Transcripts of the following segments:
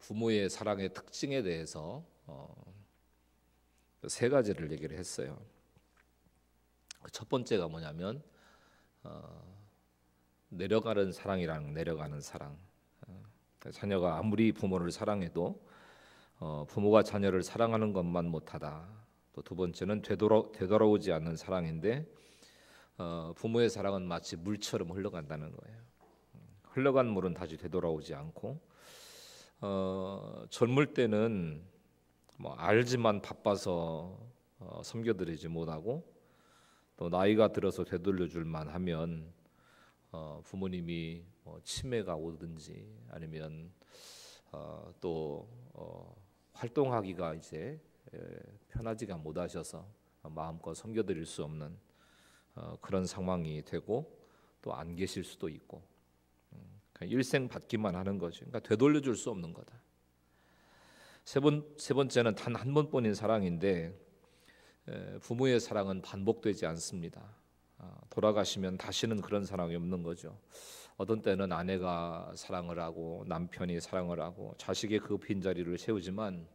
부모의 사랑의 특징에 대해서 세 가지를 얘기를 했어요. 첫 번째가 뭐냐면 내려가는 사랑이랑 내려가는 사랑. 자녀가 아무리 부모를 사랑해도 부모가 자녀를 사랑하는 것만 못하다. 또 두 번째는 되돌아오지 않는 사랑인데 부모의 사랑은 마치 물처럼 흘러간다는 거예요. 흘러간 물은 다시 되돌아오지 않고 젊을 때는 뭐 알지만 바빠서 섬겨드리지 못하고 또 나이가 들어서 되돌려줄만 하면 부모님이 치매가 오든지 아니면 또 활동하기가 이제 편하지가 못하셔서 마음껏 섬겨드릴 수 없는 그런 상황이 되고 또 안 계실 수도 있고 일생 받기만 하는 거죠. 그러니까 되돌려줄 수 없는 거다. 세 번째는 단 한 번뿐인 사랑인데 부모의 사랑은 반복되지 않습니다. 돌아가시면 다시는 그런 사랑이 없는 거죠. 어떤 때는 아내가 사랑을 하고 남편이 사랑을 하고 자식의 그 빈자리를 채우지만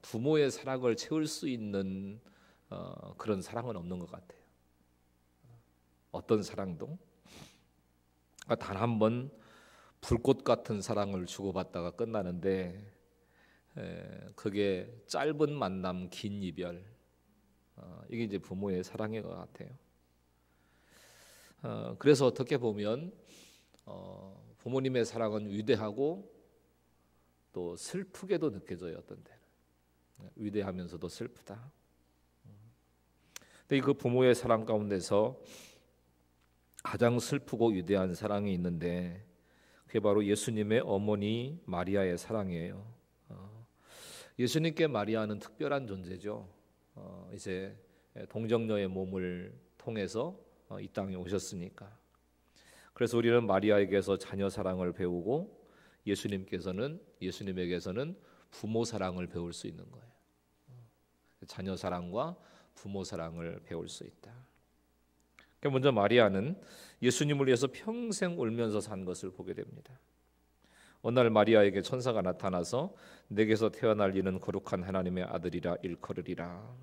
부모의 사랑을 채울 수 있는 그런 사랑은 없는 것 같아요. 어떤 사랑도 단 한 번 불꽃 같은 사랑을 주고받다가 끝나는데 그게 짧은 만남 긴 이별 이게 이제 부모의 사랑인 것 같아요. 그래서 어떻게 보면 부모님의 사랑은 위대하고 또 슬프게도 느껴져요. 어떤 때는 위대하면서도 슬프다. 근데 그 부모의 사랑 가운데서 가장 슬프고 위대한 사랑이 있는데 그게 바로 예수님의 어머니 마리아의 사랑이에요. 예수님께 마리아는 특별한 존재죠. 이제 동정녀의 몸을 통해서 이 땅에 오셨으니까. 그래서 우리는 마리아에게서 자녀 사랑을 배우고 예수님에게서는 부모 사랑을 배울 수 있는 거예요. 자녀 사랑과 부모 사랑을 배울 수 있다. 먼저 마리아는 예수님을 위해서 평생 울면서 산 것을 보게 됩니다. 어느 날 마리아에게 천사가 나타나서 내게서 태어날 이는 거룩한 하나님의 아들이라 일컬으리라.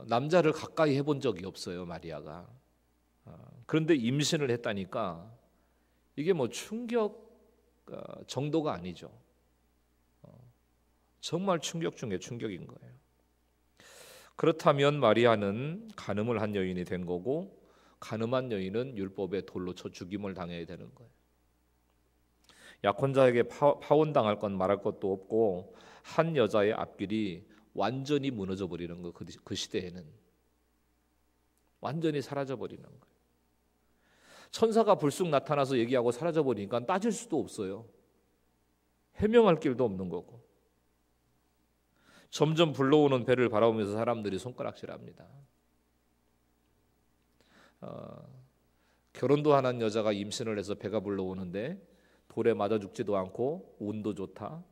남자를 가까이 해본 적이 없어요, 마리아가. 그런데 임신을 했다니까 이게 뭐 충격 정도가 아니죠. 정말 충격 중에 충격인 거예요. 그렇다면 마리아는 간음을 한 여인이 된 거고 간음한 여인은 율법에 돌로 쳐 죽임을 당해야 되는 거예요. 약혼자에게 파혼당할 건 말할 것도 없고 한 여자의 앞길이 완전히 무너져 버리는 거. 그 시대에는 완전히 사라져 버리는 거예요. 천사가 불쑥 나타나서 얘기하고 사라져 버리니까 따질 수도 없어요. 해명할 길도 없는 거고. 점점 불러오는 배를 바라보면서 사람들이 손가락질합니다. 결혼도 안 한 여자가 임신을 해서 배가 불러오는데 돌에 맞아 죽지도 않고 운도 좋다.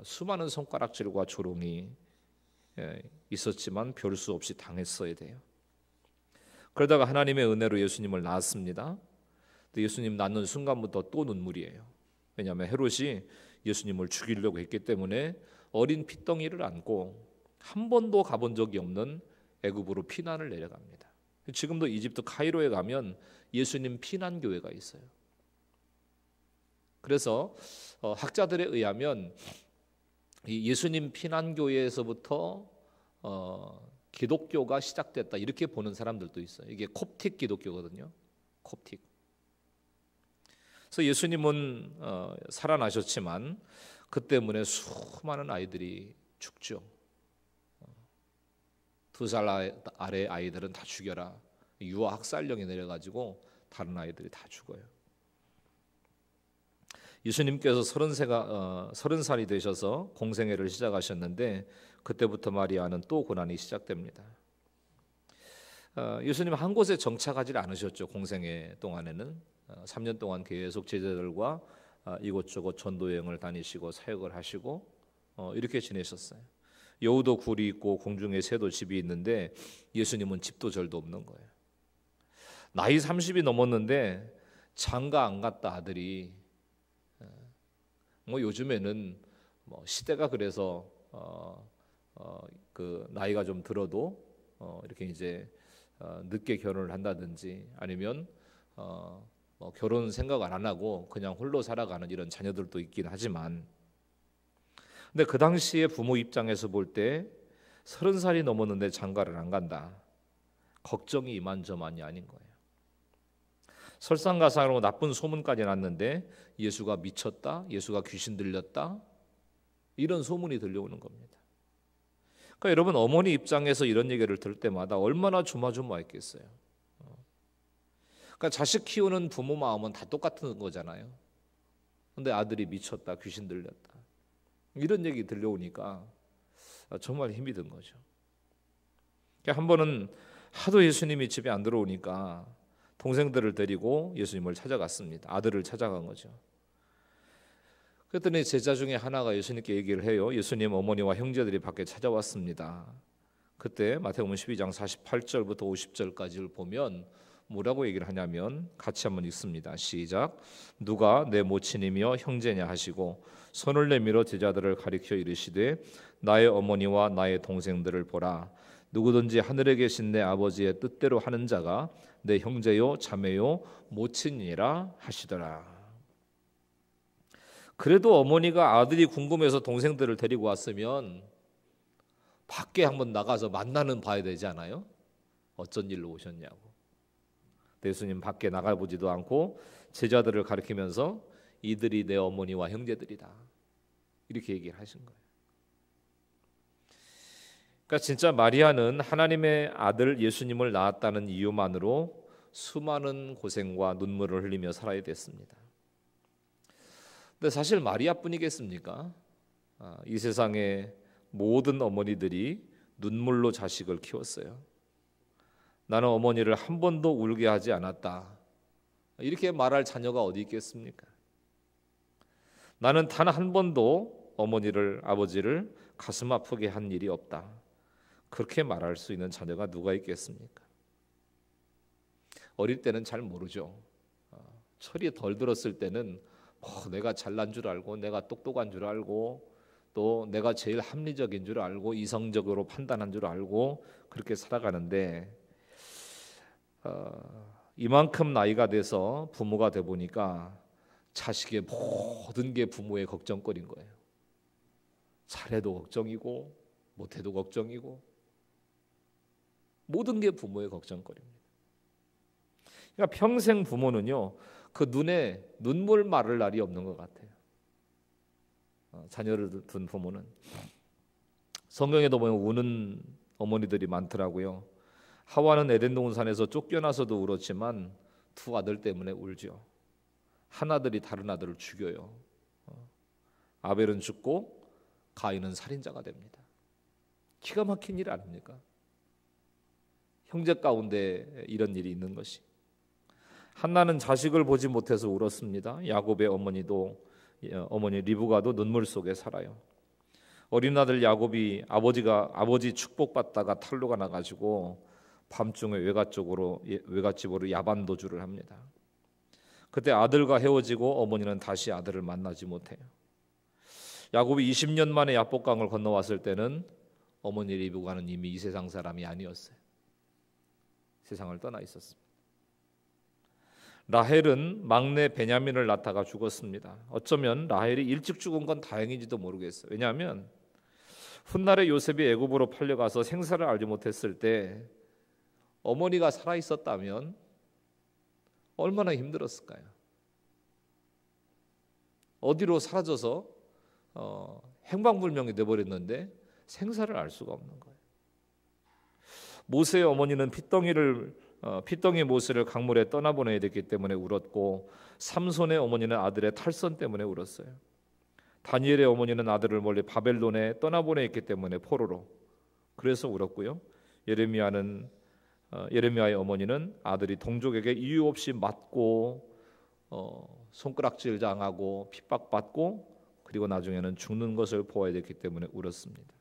수많은 손가락질과 조롱이 있었지만 별 수 없이 당했어야 돼요. 그러다가 하나님의 은혜로 예수님을 낳았습니다. 예수님 낳는 순간부터 또 눈물이에요. 왜냐하면 헤롯이 예수님을 죽이려고 했기 때문에 어린 핏덩이를 안고 한 번도 가본 적이 없는 애굽으로 피난을 내려갑니다. 지금도 이집트 카이로에 가면 예수님 피난교회가 있어요. 그래서 학자들에 의하면 이 예수님 피난교회에서부터 기독교가 시작됐다 이렇게 보는 사람들도 있어요. 이게 콥틱 기독교거든요. 콥틱. 그래서 예수님은 살아나셨지만 그 때문에 수많은 아이들이 죽죠. 2살 아래 아이들은 다 죽여라. 유아 학살령이 내려가지고 다른 아이들이 다 죽어요. 예수님께서 30살이 되셔서 공생애를 시작하셨는데 그때부터 마리아는 또 고난이 시작됩니다. 예수님 한 곳에 정착하지 않으셨죠. 공생애 동안에는 3년 동안 계속 제자들과 이곳저곳 전도여행을 다니시고 사역을 하시고 이렇게 지내셨어요. 여우도 굴이 있고 공중에 새도 집이 있는데 예수님은 집도 절도 없는 거예요. 나이 30이 넘었는데 장가 안 갔다 아들이 뭐 요즘에는 뭐 시대가 그래서 그 나이가 좀 들어도 이렇게 이제 늦게 결혼을 한다든지 아니면 뭐 결혼 생각 안 하고 그냥 홀로 살아가는 이런 자녀들도 있긴 하지만, 근데 그 당시에 부모 입장에서 볼 때 30살이 넘었는데 장가를 안 간다, 걱정이 이만저만이 아닌 거예요. 설상가상으로 나쁜 소문까지 났는데 예수가 미쳤다, 예수가 귀신 들렸다, 이런 소문이 들려오는 겁니다. 그러니까 여러분, 어머니 입장에서 이런 얘기를 들을 때마다 얼마나 조마조마했겠어요. 그러니까 자식 키우는 부모 마음은 다 똑같은 거잖아요. 근데 아들이 미쳤다, 귀신 들렸다, 이런 얘기 들려오니까 정말 힘이 든 거죠. 그러니까 한 번은 하도 예수님이 집에 안 들어오니까 동생들을 데리고 예수님을 찾아갔습니다. 아들을 찾아간 거죠. 그랬더니 제자 중에 하나가 예수님께 얘기를 해요. 예수님 어머니와 형제들이 밖에 찾아왔습니다. 그때 마태복음 12장 48절부터 50절까지를 보면 뭐라고 얘기를 하냐면, 같이 한번 읽습니다. 시작. 누가 내 모친이며 형제냐 하시고 손을 내밀어 제자들을 가리켜 이르시되 나의 어머니와 나의 동생들을 보라. 누구든지 하늘에 계신 내 아버지의 뜻대로 하는 자가 내 형제요 자매요 모친이라 하시더라. 그래도 어머니가 아들이 궁금해서 동생들을 데리고 왔으면 밖에 한번 나가서 만나는 봐야 되지 않아요? 어쩐 일로 오셨냐고. 예수님 밖에 나가보지도 않고 제자들을 가리키면서 이들이 내 어머니와 형제들이다, 이렇게 얘기를 하신 거예요. 그러니까 진짜 마리아는 하나님의 아들 예수님을 낳았다는 이유만으로 수많은 고생과 눈물을 흘리며 살아야 됐습니다. 근데 사실 마리아뿐이겠습니까? 이 세상의 모든 어머니들이 눈물로 자식을 키웠어요. 나는 어머니를 한 번도 울게 하지 않았다, 이렇게 말할 자녀가 어디 있겠습니까? 나는 단 한 번도 어머니를, 아버지를 가슴 아프게 한 일이 없다, 그렇게 말할 수 있는 자녀가 누가 있겠습니까? 어릴 때는 잘 모르죠. 철이 덜 들었을 때는 내가 잘난 줄 알고, 내가 똑똑한 줄 알고, 또 내가 제일 합리적인 줄 알고, 이성적으로 판단한 줄 알고 그렇게 살아가는데, 이만큼 나이가 돼서 부모가 돼 보니까 자식의 모든 게 부모의 걱정거리인 거예요. 잘해도 걱정이고 못해도 걱정이고 모든 게 부모의 걱정거리입니다. 그러니까 평생 부모는요, 그 눈에 눈물 마를 날이 없는 것 같아요. 자녀를 둔 부모는. 성경에도 보면 우는 어머니들이 많더라고요. 하와는 에덴 동산에서 쫓겨나서도 울었지만 두 아들 때문에 울죠. 한 아들이 다른 아들을 죽여요. 아벨은 죽고 가인은 살인자가 됩니다. 기가 막힌 일 아닙니까? 형제 가운데 이런 일이 있는 것이. 한나는 자식을 보지 못해서 울었습니다. 야곱의 어머니 리브가도 눈물 속에 살아요. 어린 아들 야곱이 아버지 축복받다가 탈로가 나가지고 밤중에 외갓집으로 야반 도주를 합니다. 그때 아들과 헤어지고 어머니는 다시 아들을 만나지 못해요. 야곱이 20년 만에 야복강을 건너왔을 때는 어머니 리브가는 이미 이 세상 사람이 아니었어요. 세상을 떠나 있었습니다. 라헬은 막내 베냐민을 낳다가 죽었습니다. 어쩌면 라헬이 일찍 죽은 건 다행인지도 모르겠어요. 왜냐하면 훗날에 요셉이 애굽으로 팔려가서 생사를 알지 못했을 때 어머니가 살아 있었다면 얼마나 힘들었을까요? 어디로 사라져서 행방불명이 돼버렸는데 생사를 알 수가 없는 거예요. 모세의 어머니는 핏덩이 모세를 강물에 떠나보내야 됐기 때문에 울었고, 삼손의 어머니는 아들의 탈선 때문에 울었어요. 다니엘의 어머니는 아들을 멀리 바벨론에 떠나보내야 했기 때문에 포로로, 그래서 울었고요. 예레미야의 어머니는 아들이 동족에게 이유 없이 맞고 손가락질 당하고 핍박받고 그리고 나중에는 죽는 것을 보아야 됐기 때문에 울었습니다.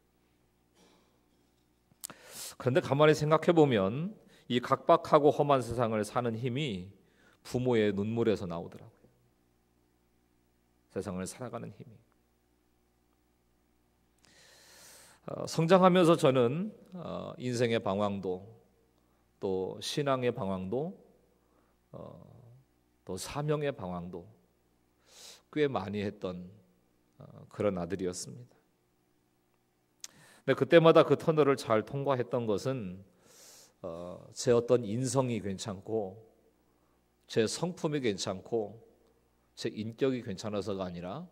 그런데 가만히 생각해 보면 이 각박하고 험한 세상을 사는 힘이 부모의 눈물에서 나오더라고요. 세상을 살아가는 힘이. 성장하면서 저는 인생의 방황도, 또 신앙의 방황도, 또 사명의 방황도 꽤 많이 했던 그런 아들이었습니다. 근데 그때마다 그 터널을 잘 통과했던 것은 제 어떤 인성이 괜찮고 제 성품이 괜찮고 제 인격이 괜찮아서가 아니라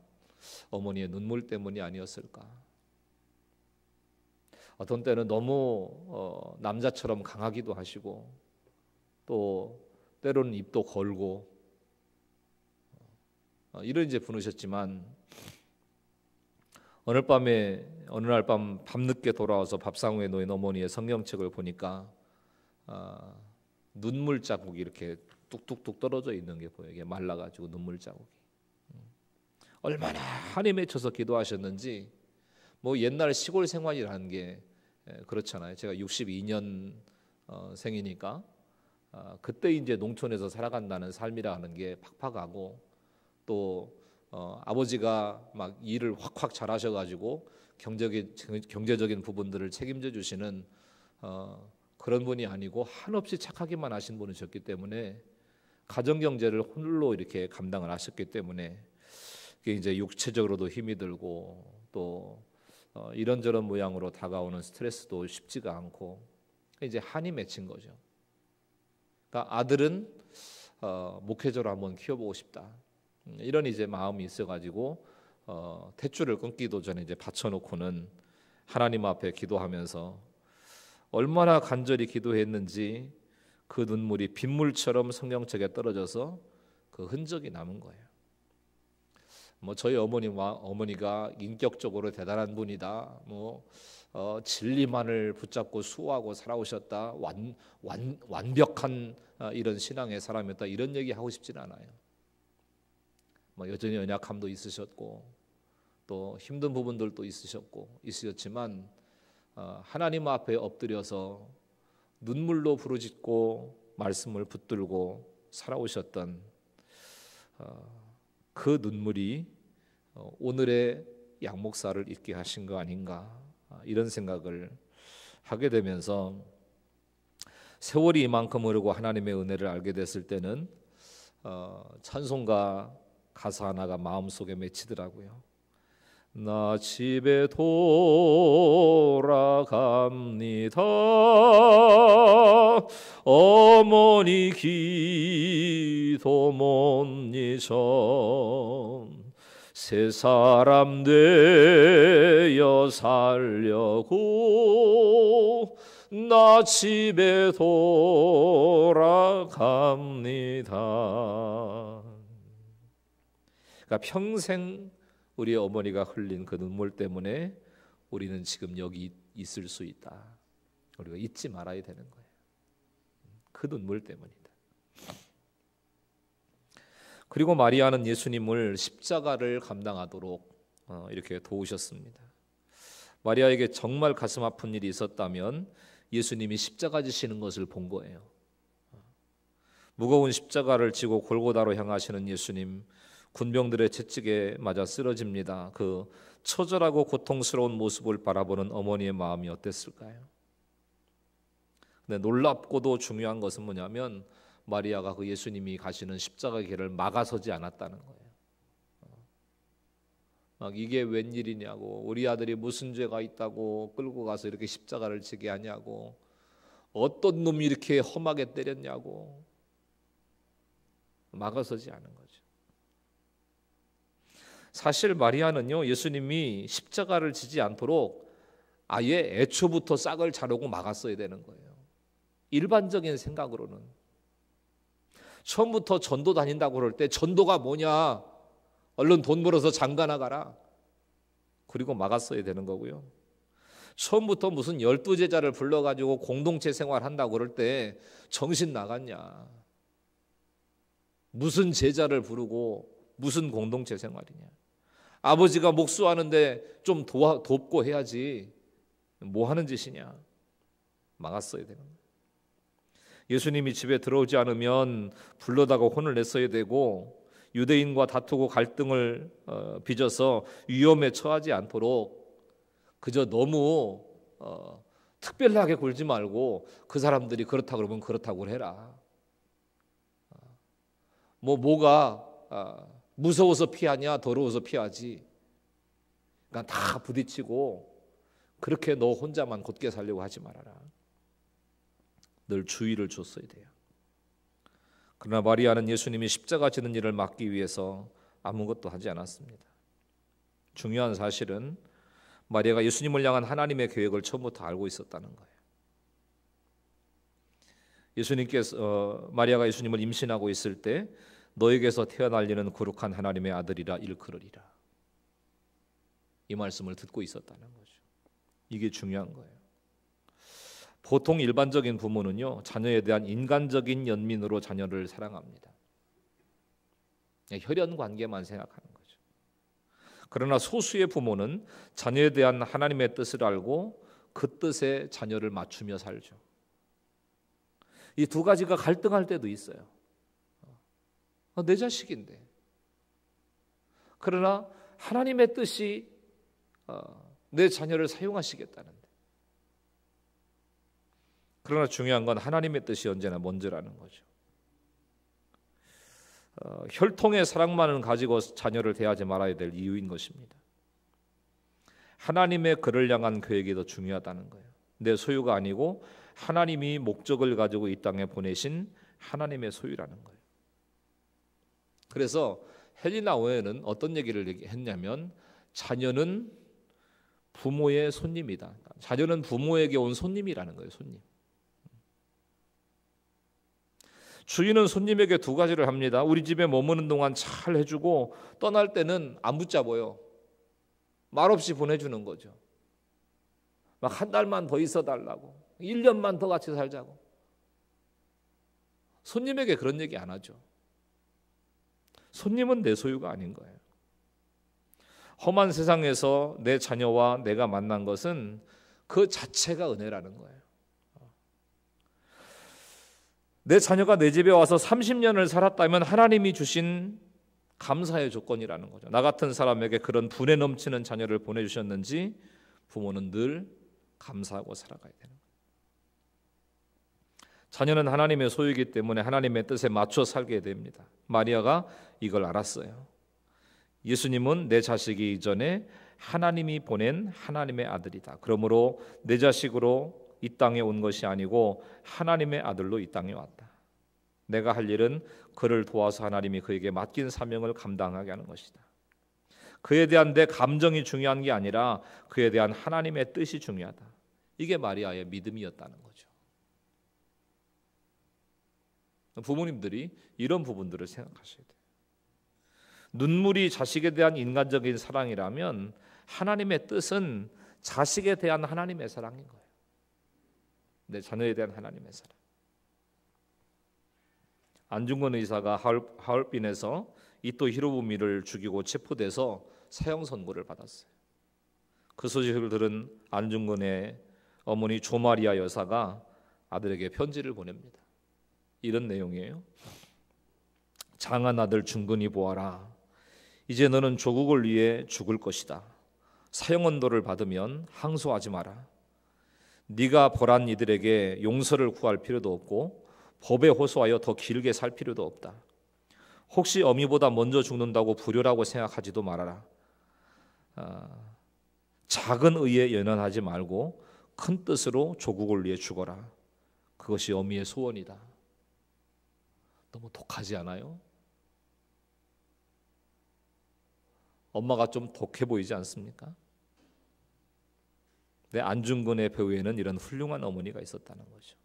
어머니의 눈물 때문이 아니었을까. 어떤 때는 너무 남자처럼 강하기도 하시고 또 때로는 입도 걸고 이런 이제 부르셨지만 어느 날 밤 밤늦게 돌아와서 밥상에 놓인 어머니의 성경책을 보니까 눈물 자국이 이렇게 뚝뚝뚝 떨어져 있는 게 보여요. 이게 말라가지고 눈물 자국이. 얼마나 한이 맺혀서 기도하셨는지. 뭐 옛날 시골 생활이라는 게 그렇잖아요. 제가 62년 생이니까 그때 이제 농촌에서 살아간다는 삶이라는 게 팍팍하고 또 아버지가 막 일을 확확 잘하셔가지고 경제적인 부분들을 책임져 주시는 그런 분이 아니고 한없이 착하기만 하신 분이셨기 때문에 가정 경제를 홀로 이렇게 감당을 하셨기 때문에 이게 이제 육체적으로도 힘이 들고 또 이런저런 모양으로 다가오는 스트레스도 쉽지가 않고 이제 한이 맺힌 거죠. 그러니까 아들은 목회자로 한번 키워보고 싶다. 이런 이제 마음이 있어가지고 탯줄을 끊기도 전에 이제 받쳐놓고는 하나님 앞에 기도하면서 얼마나 간절히 기도했는지 그 눈물이 빗물처럼 성경책에 떨어져서 그 흔적이 남은 거예요. 뭐 저희 어머니가 인격적으로 대단한 분이다. 뭐 진리만을 붙잡고 수호하고 살아오셨다. 완벽한 이런 신앙의 사람이었다. 이런 얘기 하고 싶지는 않아요. 뭐 여전히 연약함도 있으셨고 또 힘든 부분들도 있으셨지만 하나님 앞에 엎드려서 눈물로 부르짖고 말씀을 붙들고 살아오셨던 그 눈물이 오늘의 양 목사를 있게 하신 거 아닌가 이런 생각을 하게 되면서 세월이 이만큼 흐르고 하나님의 은혜를 알게 됐을 때는 찬송가 가사 하나가 마음속에 맺히더라고요. 나 집에 돌아갑니다. 어머니 기도 못 잊어 새 사람 되어 살려고 나 집에 돌아갑니다. 그러니까 평생 우리 어머니가 흘린 그 눈물 때문에 우리는 지금 여기 있을 수 있다. 우리가 잊지 말아야 되는 거예요. 그 눈물 때문이다. 그리고 마리아는 예수님을 십자가를 감당하도록 이렇게 도우셨습니다. 마리아에게 정말 가슴 아픈 일이 있었다면 예수님이 십자가 지시는 것을 본 거예요. 무거운 십자가를 지고 골고다로 향하시는 예수님, 군병들의 채찍에 맞아 쓰러집니다. 그 처절하고 고통스러운 모습을 바라보는 어머니의 마음이 어땠을까요? 근데 놀랍고도 중요한 것은 뭐냐면 마리아가 그 예수님이 가시는 십자가의 길을 막아서지 않았다는 거예요. 막 이게 웬일이냐고, 우리 아들이 무슨 죄가 있다고 끌고 가서 이렇게 십자가를 지게 하냐고, 어떤 놈이 이렇게 험하게 때렸냐고 막아서지 않은 거죠. 사실 마리아는요, 예수님이 십자가를 지지 않도록 아예 애초부터 싹을 자르고 막았어야 되는 거예요. 일반적인 생각으로는 처음부터 전도 다닌다고 그럴 때 전도가 뭐냐, 얼른 돈 벌어서 장가 나가라, 그리고 막았어야 되는 거고요. 처음부터 무슨 12제자를 불러가지고 공동체 생활한다고 그럴 때 정신 나갔냐, 무슨 제자를 부르고 무슨 공동체 생활이냐, 아버지가 목수하는데 좀 돕고 해야지 뭐 하는 짓이냐, 막았어야 되는 거예요. 예수님이 집에 들어오지 않으면 불러다가 혼을 냈어야 되고 유대인과 다투고 갈등을 빚어서 위험에 처하지 않도록 그저 너무 특별하게 굴지 말고 그 사람들이 그렇다 그러면 그렇다고 해라. 뭐가 무서워서 피하냐 더러워서 피하지. 그러니까 다 부딪히고 그렇게 너 혼자만 곧게 살려고 하지 말아라. 늘 주의를 줬어야 돼요. 그러나 마리아는 예수님이 십자가 지는 일을 막기 위해서 아무것도 하지 않았습니다. 중요한 사실은 마리아가 예수님을 향한 하나님의 계획을 처음부터 알고 있었다는 거예요. 마리아가 예수님을 임신하고 있을 때 너에게서 태어날 이는 거룩한 하나님의 아들이라 일컬으리라. 이 말씀을 듣고 있었다는 거죠. 이게 중요한 거예요. 보통 일반적인 부모는요, 자녀에 대한 인간적인 연민으로 자녀를 사랑합니다. 혈연 관계만 생각하는 거죠. 그러나 소수의 부모는 자녀에 대한 하나님의 뜻을 알고 그 뜻에 자녀를 맞추며 살죠. 이 두 가지가 갈등할 때도 있어요. 내 자식인데. 그러나 하나님의 뜻이 내 자녀를 사용하시겠다는데. 그러나 중요한 건 하나님의 뜻이 언제나 먼저라는 거죠. 혈통의 사랑만을 가지고 자녀를 대하지 말아야 될 이유인 것입니다. 하나님의 그를 향한 계획이 더 중요하다는 거예요. 내 소유가 아니고 하나님이 목적을 가지고 이 땅에 보내신 하나님의 소유라는 거예요. 그래서 헬리나 오웨는 어떤 얘기를 했냐면 자녀는 부모의 손님이다. 자녀는 부모에게 온 손님이라는 거예요. 손님. 주인은 손님에게 두 가지를 합니다. 우리 집에 머무는 동안 잘 해주고 떠날 때는 안 붙잡아요. 말없이 보내주는 거죠. 막 한 달만 더 있어 달라고, 1년만 더 같이 살자고. 손님에게 그런 얘기 안 하죠. 손님은 내 소유가 아닌 거예요. 험한 세상에서 내 자녀와 내가 만난 것은 그 자체가 은혜라는 거예요. 내 자녀가 내 집에 와서 30년을 살았다면 하나님이 주신 감사의 조건이라는 거죠. 나 같은 사람에게 그런 분에 넘치는 자녀를 보내주셨는지 부모는 늘 감사하고 살아가야 되는 거예요. 자녀는 하나님의 소유이기 때문에 하나님의 뜻에 맞춰 살게 됩니다. 마리아가 이걸 알았어요. 예수님은 내 자식이 이전에 하나님이 보낸 하나님의 아들이다. 그러므로 내 자식으로 이 땅에 온 것이 아니고 하나님의 아들로 이 땅에 왔다. 내가 할 일은 그를 도와서 하나님이 그에게 맡긴 사명을 감당하게 하는 것이다. 그에 대한 내 감정이 중요한 게 아니라 그에 대한 하나님의 뜻이 중요하다. 이게 마리아의 믿음이었다는 거죠. 부모님들이 이런 부분들을 생각하셔야 돼요. 눈물이 자식에 대한 인간적인 사랑이라면 하나님의 뜻은 자식에 대한 하나님의 사랑인 거예요. 내 자녀에 대한 하나님의 사랑. 안중근 의사가 하얼빈에서 이토 히로부미를 죽이고 체포돼서 사형 선고를 받았어요. 그 소식을 들은 안중근의 어머니 조마리아 여사가 아들에게 편지를 보냅니다. 이런 내용이에요. 장한 아들 중근이 보아라. 이제 너는 조국을 위해 죽을 것이다. 사형 언도를 받으면 항소하지 마라. 네가 벌한 이들에게 용서를 구할 필요도 없고 법에 호소하여 더 길게 살 필요도 없다. 혹시 어미보다 먼저 죽는다고 불효라고 생각하지도 말아라. 작은 의에 연연하지 말고 큰 뜻으로 조국을 위해 죽어라. 그것이 어미의 소원이다. 너무 독하지 않아요? 엄마가 좀 독해 보이지 않습니까? 내 안중근의 배후에는 이런 훌륭한 어머니가 있었다는 거죠.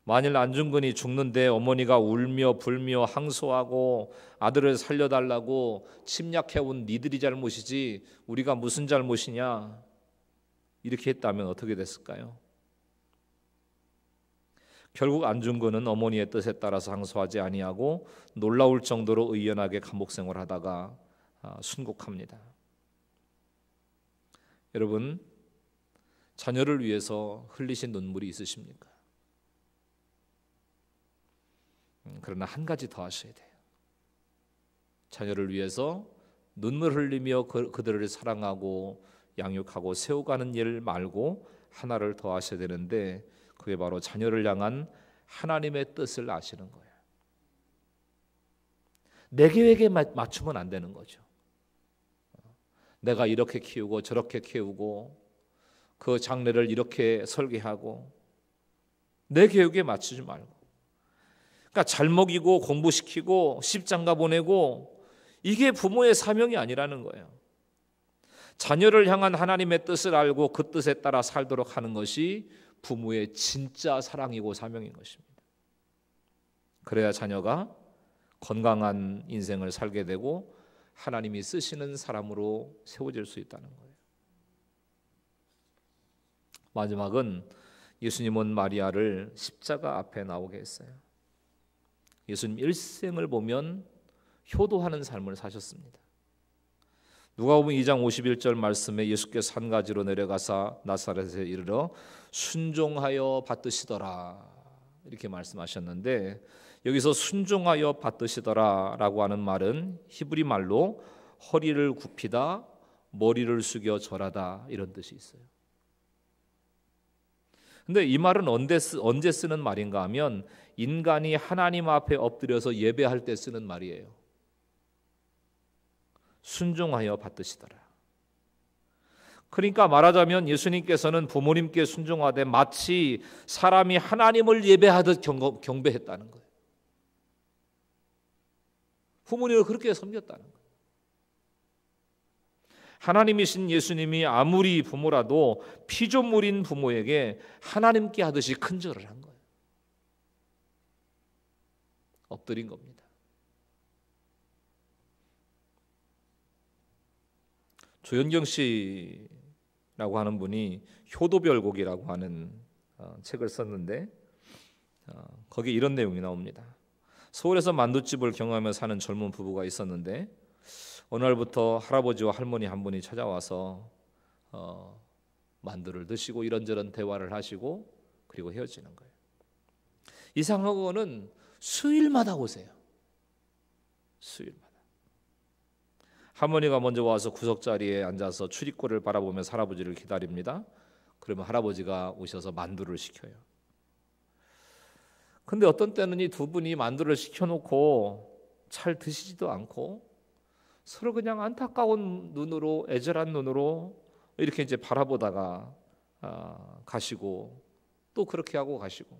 만일 안중근이 죽는데 어머니가 울며 불며 항소하고 아들을 살려달라고 침략해온 니들이 잘못이지 우리가 무슨 잘못이냐 이렇게 했다면 어떻게 됐을까요? 결국 안중근은 어머니의 뜻에 따라서 항소하지 아니하고 놀라울 정도로 의연하게 감옥 생활하다가 순국합니다. 여러분, 자녀를 위해서 흘리신 눈물이 있으십니까? 그러나 한 가지 더 하셔야 돼요. 자녀를 위해서 눈물 흘리며 그들을 사랑하고 양육하고 세워가는 일 말고 하나를 더 하셔야 되는데, 그게 바로 자녀를 향한 하나님의 뜻을 아시는 거예요. 내 계획에 맞추면 안 되는 거죠. 내가 이렇게 키우고 저렇게 키우고 그 장례를 이렇게 설계하고 내 계획에 맞추지 말고, 그러니까 잘 먹이고 공부시키고 십장가 보내고, 이게 부모의 사명이 아니라는 거예요. 자녀를 향한 하나님의 뜻을 알고 그 뜻에 따라 살도록 하는 것이 부모의 진짜 사랑이고 사명인 것입니다. 그래야 자녀가 건강한 인생을 살게 되고 하나님이 쓰시는 사람으로 세워질 수 있다는 거예요. 마지막은 예수님은 마리아를 십자가 앞에 나오게 했어요. 예수님 일생을 보면 효도하는 삶을 사셨습니다. 누가복음 2장 51절 말씀에 예수께서 한 가지로 내려가사 나사렛에 이르러 순종하여 받드시더라 이렇게 말씀하셨는데, 여기서 순종하여 받드시더라라고 하는 말은 히브리 말로 허리를 굽히다, 머리를 숙여 절하다 이런 뜻이 있어요. 근데 이 말은 언제 쓰는 말인가 하면 인간이 하나님 앞에 엎드려서 예배할 때 쓰는 말이에요. 순종하여 받드시더라. 그러니까 말하자면 예수님께서는 부모님께 순종하되 마치 사람이 하나님을 예배하듯 경배했다는 거예요. 부모님을 그렇게 섬겼다는 거예요. 하나님이신 예수님이 아무리 부모라도 피조물인 부모에게 하나님께 하듯이 큰절을 한 거예요. 엎드린 겁니다. 조현경 씨라고 하는 분이 효도별곡이라고 하는 책을 썼는데, 거기에 이런 내용이 나옵니다. 서울에서 만두집을 경험하며 사는 젊은 부부가 있었는데 어느 날부터 할아버지와 할머니 한 분이 찾아와서 만두를 드시고 이런저런 대화를 하시고 그리고 헤어지는 거예요. 이상한 거는 수일마다 오세요. 수일마다. 할머니가 먼저 와서 구석자리에 앉아서 출입구를 바라보면서 할아버지를 기다립니다. 그러면 할아버지가 오셔서 만두를 시켜요. 근데 어떤 때는 이 두 분이 만두를 시켜놓고 잘 드시지도 않고 서로 그냥 안타까운 눈으로, 애절한 눈으로 이렇게 이제 바라보다가 가시고 또 그렇게 하고 가시고,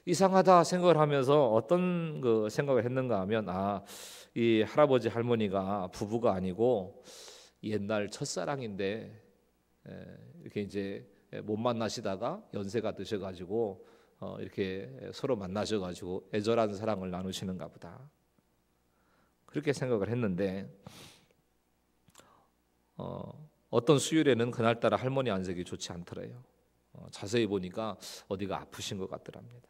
이상하다 생각을 하면서 어떤 그 생각을 했는가 하면 이 할아버지 할머니가 부부가 아니고 옛날 첫사랑인데 이렇게 이제 못 만나시다가 연세가 드셔가지고 이렇게 서로 만나셔가지고 애절한 사랑을 나누시는가 보다, 그렇게 생각을 했는데 어떤 수요일에는 그날따라 할머니 안색이 좋지 않더래요. 자세히 보니까 어디가 아프신 것 같더랍니다.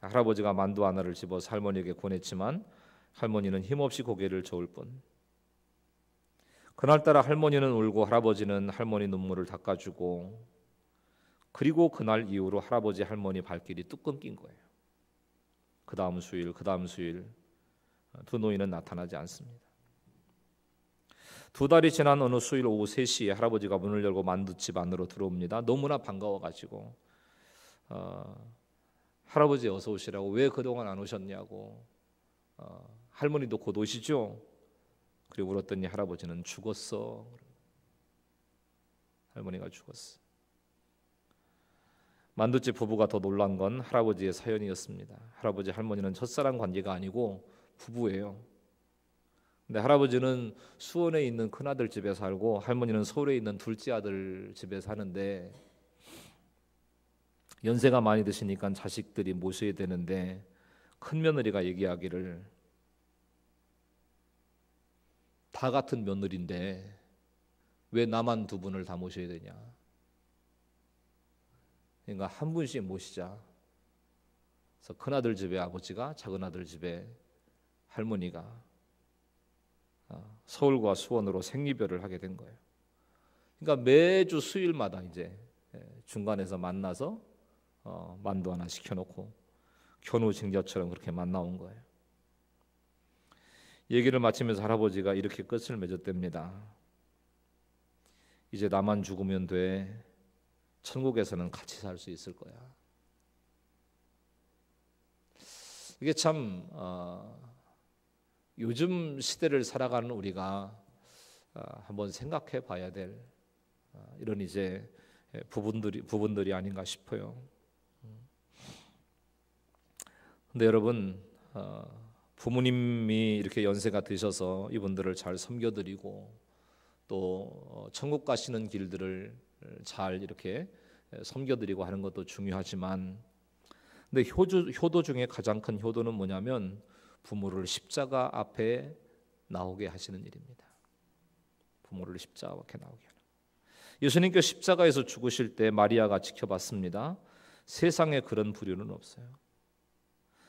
할아버지가 만두 하나를 집어서 할머니에게 권했지만 할머니는 힘없이 고개를 저을 뿐. 그날따라 할머니는 울고 할아버지는 할머니 눈물을 닦아주고, 그리고 그날 이후로 할아버지 할머니 발길이 뚝 끊긴 거예요. 그 다음 수일 두 노인은 나타나지 않습니다. 두 달이 지난 어느 수요일 오후 3시에 할아버지가 문을 열고 만두집 안으로 들어옵니다. 너무나 반가워가지고 할아버지 어서 오시라고, 왜 그동안 안 오셨냐고, 할머니도 곧 오시죠? 그리고 울었더니 할아버지는 죽었어. 할머니가 죽었어. 만두집 부부가 더 놀란 건 할아버지의 사연이었습니다. 할아버지 할머니는 첫사랑 관계가 아니고 부부예요. 근데 할아버지는 수원에 있는 큰아들 집에 살고 할머니는 서울에 있는 둘째 아들 집에 사는데, 연세가 많이 드시니까 자식들이 모셔야 되는데 큰며느리가 얘기하기를 다 같은 며느리인데 왜 나만 두 분을 다 모셔야 되냐, 그러니까 한 분씩 모시자. 그래서 큰아들 집에 아버지가, 작은아들 집에 할머니가 서울과 수원으로 생리별을 하게 된 거예요. 그러니까 매주 수요일마다 이제 중간에서 만나서 만두 하나 시켜놓고 견우징저처럼 그렇게 만나온 거예요. 얘기를 마치면서 할아버지가 이렇게 끝을 맺었답니다. 이제 나만 죽으면 돼. 천국에서는 같이 살 수 있을 거야. 이게 참 요즘 시대를 살아가는 우리가 한번 생각해 봐야 될 이런 이제 부분들이 아닌가 싶어요. 근데 여러분, 부모님이 이렇게 연세가 드셔서 이분들을 잘 섬겨드리고 또 천국 가시는 길들을 잘 이렇게 섬겨드리고 하는 것도 중요하지만, 근데 효도 중에 가장 큰 효도는 뭐냐면 부모를 십자가 앞에 나오게 하시는 일입니다. 부모를 십자가 앞에 나오게 하는. 예수님께서 십자가에서 죽으실 때 마리아가 지켜봤습니다. 세상에 그런 부류는 없어요.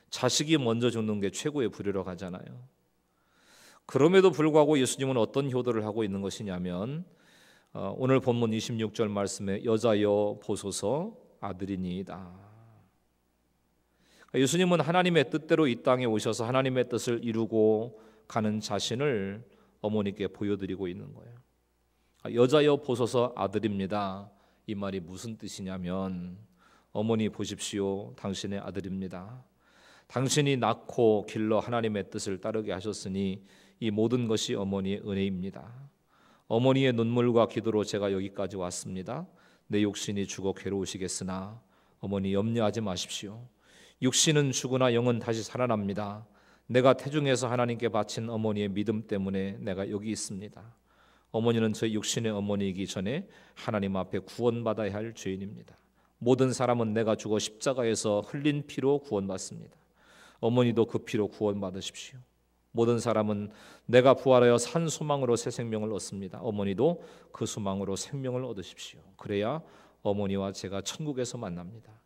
자식이 먼저 죽는 게 최고의 부류라고 하잖아요. 그럼에도 불구하고 예수님은 어떤 효도를 하고 있는 것이냐면 오늘 본문 26절 말씀에 여자여 보소서 아들이니이다. 예수님은 하나님의 뜻대로 이 땅에 오셔서 하나님의 뜻을 이루고 가는 자신을 어머니께 보여드리고 있는 거예요. 여자여 보소서 아들입니다. 이 말이 무슨 뜻이냐면 어머니 보십시오. 당신의 아들입니다. 당신이 낳고 길러 하나님의 뜻을 따르게 하셨으니 이 모든 것이 어머니의 은혜입니다. 어머니의 눈물과 기도로 제가 여기까지 왔습니다. 내 육신이 죽어 괴로우시겠으나 어머니 염려하지 마십시오. 육신은 죽으나 영은 다시 살아납니다. 내가 태중에서 하나님께 바친 어머니의 믿음 때문에 내가 여기 있습니다. 어머니는 저 육신의 어머니이기 전에 하나님 앞에 구원받아야 할 죄인입니다. 모든 사람은 내가 죽어 십자가에서 흘린 피로 구원받습니다. 어머니도 그 피로 구원받으십시오. 모든 사람은 내가 부활하여 산 소망으로 새 생명을 얻습니다. 어머니도 그 소망으로 생명을 얻으십시오. 그래야 어머니와 제가 천국에서 만납니다.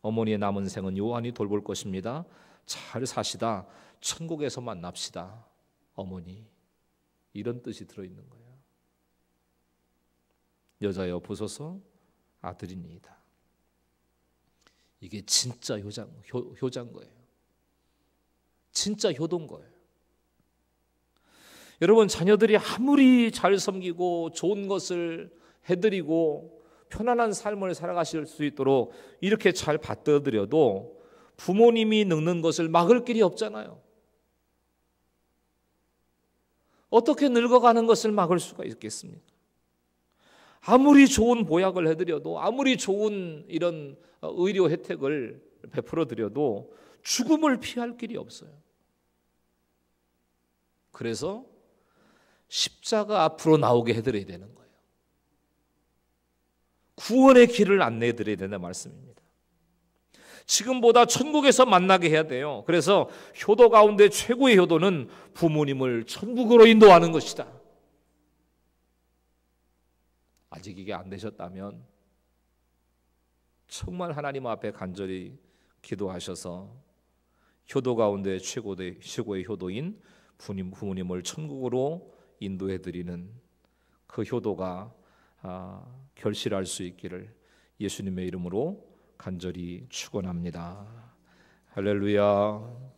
어머니의 남은 생은 요한이 돌볼 것입니다. 잘 사시다 천국에서 만납시다. 어머니, 이런 뜻이 들어있는 거예요. 여자여 보소서 아들이니이다. 이게 진짜 효자인 거예요. 진짜 효도인 거예요. 여러분, 자녀들이 아무리 잘 섬기고 좋은 것을 해드리고 편안한 삶을 살아가실 수 있도록 이렇게 잘 받들어드려도 부모님이 늙는 것을 막을 길이 없잖아요. 어떻게 늙어가는 것을 막을 수가 있겠습니까? 아무리 좋은 보약을 해드려도 아무리 좋은 이런 의료 혜택을 베풀어드려도 죽음을 피할 길이 없어요. 그래서 십자가 앞으로 나오게 해드려야 되는 거예요. 구원의 길을 안내해드려야 되는 말씀입니다. 지금보다 천국에서 만나게 해야 돼요. 그래서 효도 가운데 최고의 효도는 부모님을 천국으로 인도하는 것이다. 아직 이게 안 되셨다면 정말 하나님 앞에 간절히 기도하셔서 효도 가운데 최고의 효도인 부모님을 천국으로 인도해드리는 그 효도가 결실할 수 있기를 예수님의 이름으로 간절히 축원합니다. 할렐루야.